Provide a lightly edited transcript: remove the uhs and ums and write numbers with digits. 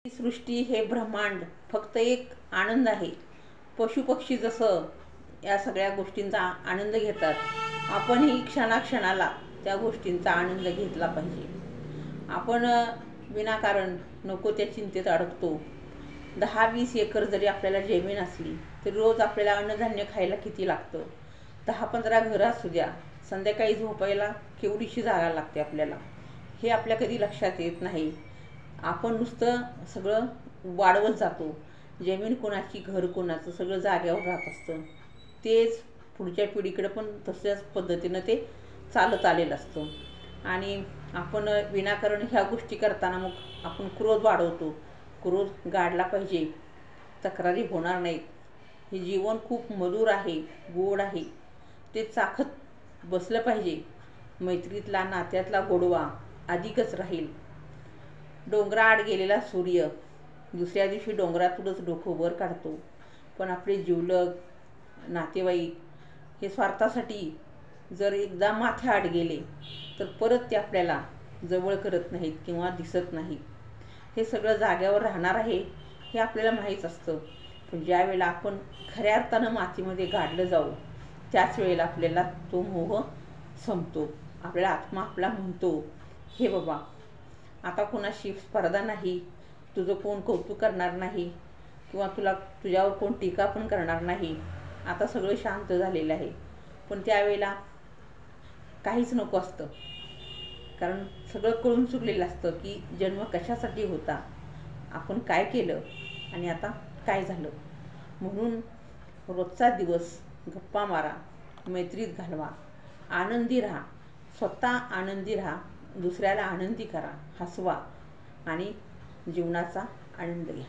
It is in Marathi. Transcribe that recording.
सृष्टी हे ब्रह्मांड फक्त एक आनंद आहे। पशुपक्षी जसं या सगळ्या गोष्टींचा आनंद घेतात, आपणही क्षणाक्षणाला त्या गोष्टींचा आनंद घेतला पाहिजे। आपण विनाकारण नको त्या चिंतेत अडकतो। 10-20 एकर जरी आपल्याला जमीन असली तरी रोज आपल्याला अन्नधान्य खायला किती लागतं। 10-15 घरं असू द्या, संध्याकाळी झोपायला केवढीशी जागा लागते आपल्याला, हे आपल्या कधी लक्षात येत नाही। आपण नुसतं सगळं वाढवत जातो। जमीन कोणाची, घर कोणाचं, सगळं जाग्यावर राहत असतं। तेच पुढच्या पिढीकडे पण तशाच पद्धतीनं ते चालत आलेलं असतं। आणि आपण विनाकारण ह्या गोष्टी करताना मग आपण क्रोध वाढवतो। क्रोध गाडला पाहिजे, तक्रारी होणार नाहीत। हे जीवन खूप मधुर आहे, गोड आहे, ते चाखत बसलं पाहिजे। मैत्रीतला, नात्यातला गोडवा अधिकच राहील। डोंगराआड गेलेला सूर्य दुसऱ्या दिवशी डोंगरातूनच डोकं वर काढतो, पण आपले जिवलग नातेवाईक हे स्वार्थासाठी जर एकदा माथ्याआड गेले तर परत ते आपल्याला जवळ करत नाहीत किंवा दिसत नाहीत। हे सगळं जाग्यावर राहणार आहे हे आपल्याला माहीत असतं, पण ज्या वेळेला आपण खऱ्या अर्थानं मातीमध्ये गाडलं जाऊ त्याच वेळेला आपल्याला तो मोह संपतो। आपल्याला आत्मा आपला म्हणतो, हे बाबा आता कोणाशी स्पर्धा नाही, तुझं कोण कौतुक करणार नाही किंवा तुझ्यावर कोण टीका पण करणार नाही। आता सगळं शांत झालेलं आहे, पण त्यावेळेला काहीच नको असतं, कारण सगळं कळून चुकलेलं असतं की जन्म कशासाठी होता, आपण काय केलं आणि आता काय झालं। म्हणून रोजचा दिवस गप्पा मारा, मैत्रीत घालवा, आनंदी राहा, स्वतः आनंदी राहा, दुसऱ्याला आनंदी करा, हसवा आणि जीवनाचा आनंद घ्या।